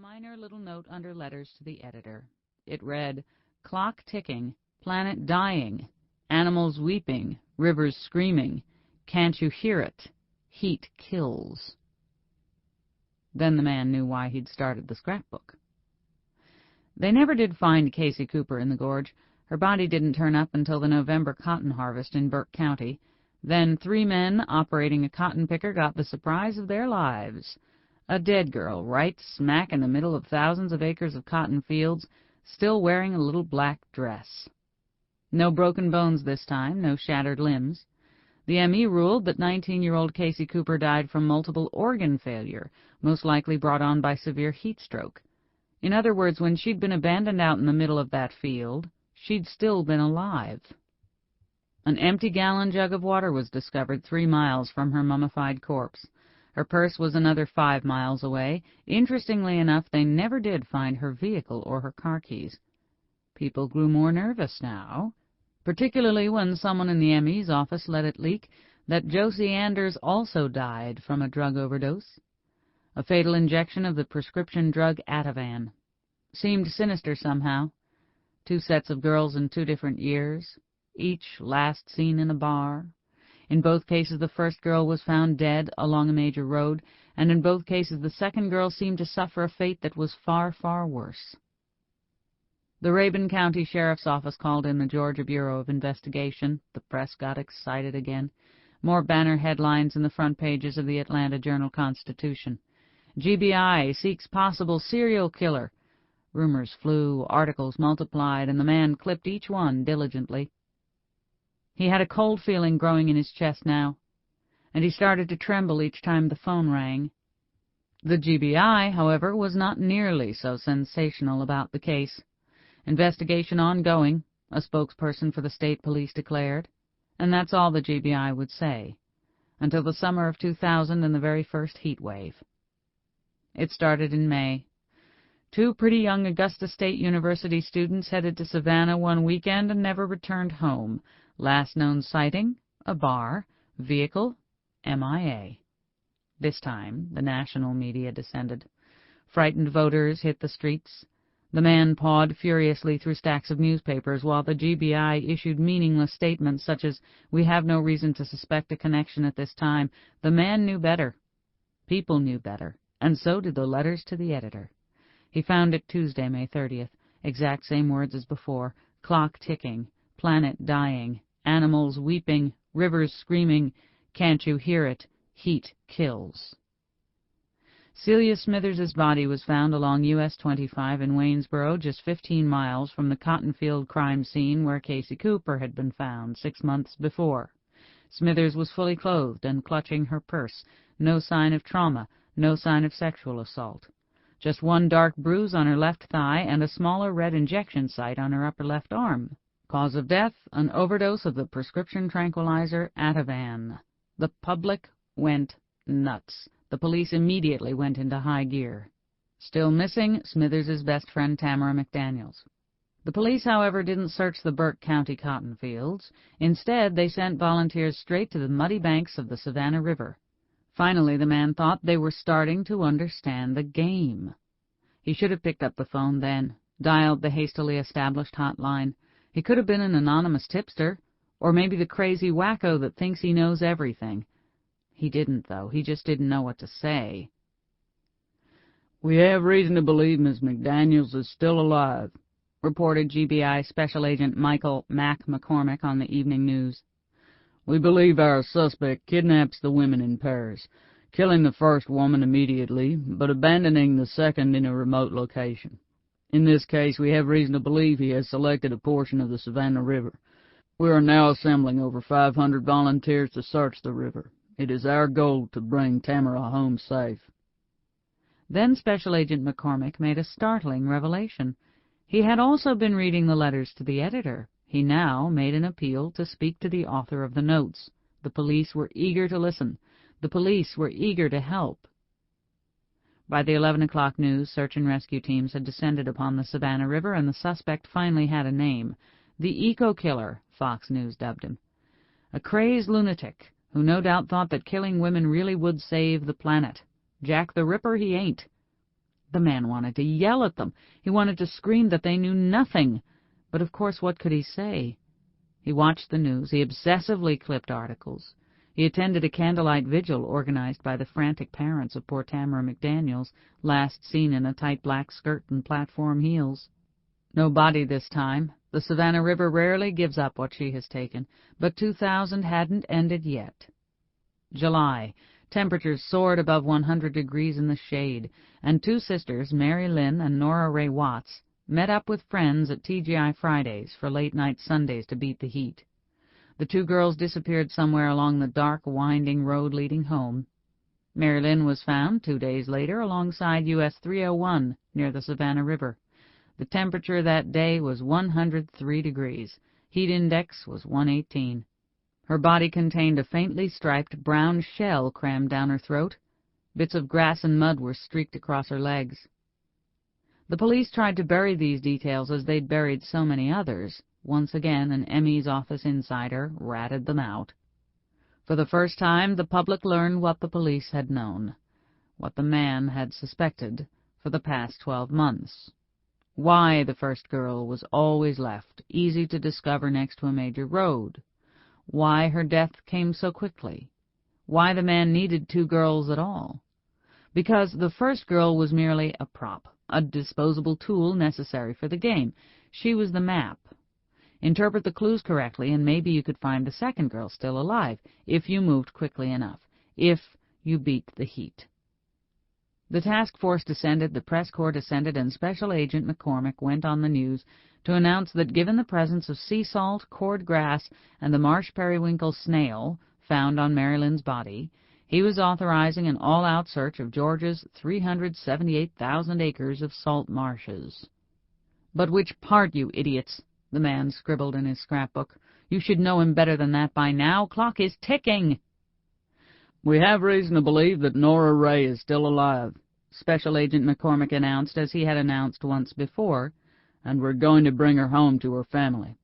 minor little note under letters to the editor. It read, "Clock ticking, planet dying, animals weeping, rivers screaming. Can't you hear it? Heat kills." Then the man knew why he'd started the scrapbook. They never did find Casey Cooper in the gorge. Her body didn't turn up until the November cotton harvest in Burke County. Then 3 men operating a cotton picker got the surprise of their lives. A dead girl right smack in the middle of thousands of acres of cotton fields, still wearing a little black dress. No broken bones this time, no shattered limbs. The M.E. ruled that 19-year-old Casey Cooper died from multiple organ failure, most likely brought on by severe heat stroke. In other words, when she'd been abandoned out in the middle of that field, she'd still been alive. An empty gallon jug of water was discovered 3 miles from her mummified corpse. Her purse was another 5 miles away. Interestingly enough, they never did find her vehicle or her car keys. People grew more nervous now, particularly when someone in the M.E.'s office let it leak that Josie Anders also died from a drug overdose. A fatal injection of the prescription drug Ativan. Seemed sinister somehow. 2 sets of girls in 2 different years, each last seen in a bar. In both cases the first girl was found dead along a major road, and in both cases the second girl seemed to suffer a fate that was far, far worse. The Rabun County Sheriff's Office called in the Georgia Bureau of Investigation. The press got excited again. More banner headlines in the front pages of the Atlanta Journal-Constitution. GBI seeks possible serial killer. Rumors flew, articles multiplied, and the man clipped each one diligently. He had a cold feeling growing in his chest now, and he started to tremble each time the phone rang. The GBI, however, was not nearly so sensational about the case. Investigation ongoing, a spokesperson for the state police declared, and that's all the GBI would say, until the summer of 2000 and the very first heat wave. It started in May. 2 pretty young Augusta State University students headed to Savannah one weekend and never returned home. Last known sighting, a bar. Vehicle, MIA. This time, the national media descended. Frightened voters hit the streets. The man pawed furiously through stacks of newspapers while the GBI issued meaningless statements such as, "We have no reason to suspect a connection at this time." The man knew better. People knew better, and so did the letters to the editor. He found it Tuesday, May 30th. Exact same words as before. Clock ticking, planet dying, animals weeping, rivers screaming. Can't you hear it? Heat kills. Celia Smithers's body was found along US 25 in Waynesboro, just 15 miles from the Cottonfield crime scene where Casey Cooper had been found 6 months before. Smithers was fully clothed and clutching her purse. No sign of trauma, no sign of sexual assault. Just 1 dark bruise on her left thigh and a smaller red injection site on her upper left arm. Cause of death, an overdose of the prescription tranquilizer Ativan. The public went nuts. The police immediately went into high gear. Still missing, Smithers's best friend Tamara McDaniels. The police, however, didn't search the Burke County cotton fields. Instead, they sent volunteers straight to the muddy banks of the Savannah River. Finally, the man thought they were starting to understand the game. He should have picked up the phone then, dialed the hastily established hotline. He could have been an anonymous tipster, or maybe the crazy wacko that thinks he knows everything. He didn't, though. He just didn't know what to say. "We have reason to believe Miss McDaniels is still alive," reported GBI Special Agent Michael Mac McCormick on the evening news. "We believe our suspect kidnaps the women in pairs, killing the first woman immediately, but abandoning the second in a remote location. In this case, we have reason to believe he has selected a portion of the Savannah River. We are now assembling over 500 volunteers to search the river. It is our goal to bring Tamara home safe." Then Special Agent McCormick made a startling revelation. He had also been reading the letters to the editor. He now made an appeal to speak to the author of the notes. The police were eager to listen. The police were eager to help. By the 11 o'clock news, search and rescue teams had descended upon the Savannah River, and the suspect finally had a name. The Eco-Killer, Fox News dubbed him. A crazed lunatic who no doubt thought that killing women really would save the planet. Jack the Ripper he ain't. The man wanted to yell at them. He wanted to scream that they knew nothing. But of course, what could he say? He watched the news. He obsessively clipped articles. He attended a candlelight vigil organized by the frantic parents of poor Tamara McDaniels, last seen in a tight black skirt and platform heels. No body this time. The Savannah River rarely gives up what she has taken, but 2000 hadn't ended yet. July. Temperatures soared above 100 degrees in the shade, and two sisters, Mary Lynn and Nora Ray Watts, met up with friends at TGI Fridays for late-night Sundays to beat the heat. The two girls disappeared somewhere along the dark, winding road leading home. Mary Lynn was found 2 days later alongside US 301 near the Savannah River. The temperature that day was 103 degrees. Heat index was 118. Her body contained a faintly striped brown shell crammed down her throat. Bits of grass and mud were streaked across her legs. The police tried to bury these details as they'd buried so many others. Once again, an Emmy's office insider ratted them out. For the first time, the public learned what the police had known, what the man had suspected for the past 12 months. Why the first girl was always left, easy to discover next to a major road. Why her death came so quickly. Why the man needed two girls at all. Because the first girl was merely a prop, a disposable tool necessary for the game. She was the map. Interpret the clues correctly, and maybe you could find the second girl still alive, if you moved quickly enough, if you beat the heat. The task force descended, the press corps descended, and Special Agent McCormick went on the news to announce that given the presence of sea salt, cord grass, and the marsh periwinkle snail found on Mary Lynn's body, he was authorizing an all-out search of Georgia's 378,000 acres of salt marshes. "But which part, you idiots?" the man scribbled in his scrapbook. "You should know him better than that by now. Clock is ticking." "We have reason to believe that Nora Ray is still alive," Special Agent McCormick announced, as he had announced once before, "and we're going to bring her home to her family."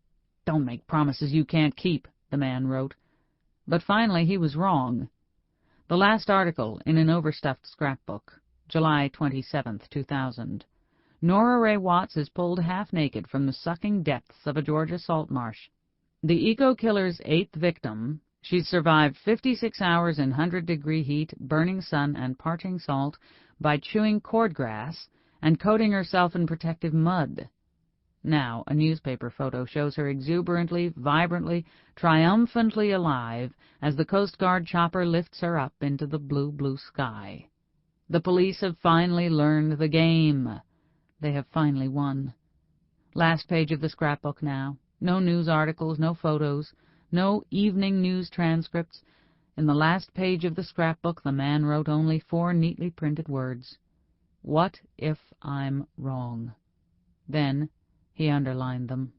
"Don't make promises you can't keep," the man wrote. But finally he was wrong. The last article in an overstuffed scrapbook, July 27, 2000. Nora Ray Watts is pulled half-naked from the sucking depths of a Georgia salt marsh. The eco-killer's 8th victim, she'd survived 56 hours in 100-degree heat, burning sun, and parching salt by chewing cordgrass and coating herself in protective mud. Now, a newspaper photo shows her exuberantly, vibrantly, triumphantly alive as the Coast Guard chopper lifts her up into the blue, blue sky. The police have finally learned the game. They have finally won. Last page of the scrapbook now. No news articles, no photos, no evening news transcripts. In the last page of the scrapbook, the man wrote only 4 neatly printed words. "What if I'm wrong?" Then he underlined them.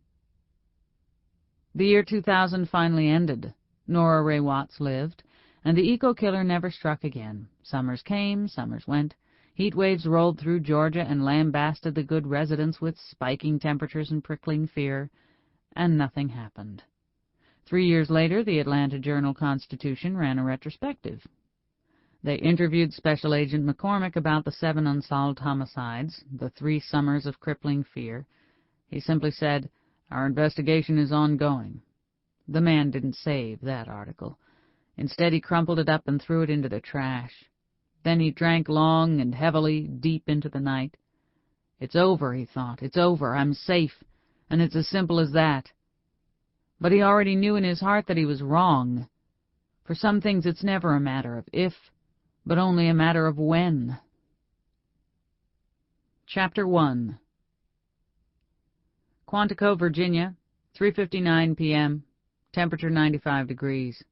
The year 2000 finally ended. Nora Ray Watts lived, and the eco-killer never struck again. Summers came, summers went. Heat waves rolled through Georgia and lambasted the good residents with spiking temperatures and prickling fear, and nothing happened. 3 years later, the Atlanta Journal-Constitution ran a retrospective. They interviewed Special Agent McCormick about the 7 unsolved homicides, the 3 summers of crippling fear. He simply said, "Our investigation is ongoing." The man didn't save that article. Instead, he crumpled it up and threw it into the trash. Then he drank long and heavily, deep into the night. "It's over," he thought. "It's over. I'm safe. And it's as simple as that." But he already knew in his heart that he was wrong. For some things it's never a matter of if, but only a matter of when. Chapter 1. Quantico, Virginia, 3:59 p.m., temperature 95 degrees.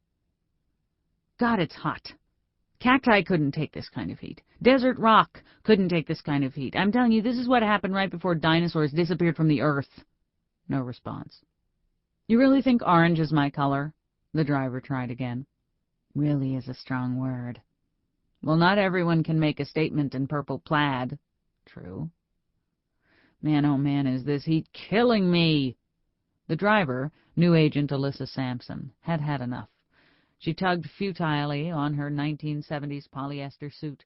God, it's hot. Cacti couldn't take this kind of heat. Desert rock couldn't take this kind of heat. I'm telling you, this is what happened right before dinosaurs disappeared from the earth. No response. "You really think orange is my color?" The driver tried again. "Really is a strong word." "Well, not everyone can make a statement in purple plaid." "True." "Man, oh man, is this heat killing me!" The driver, new agent Alyssa Sampson, had had enough. She tugged futilely on her 1970s polyester suit.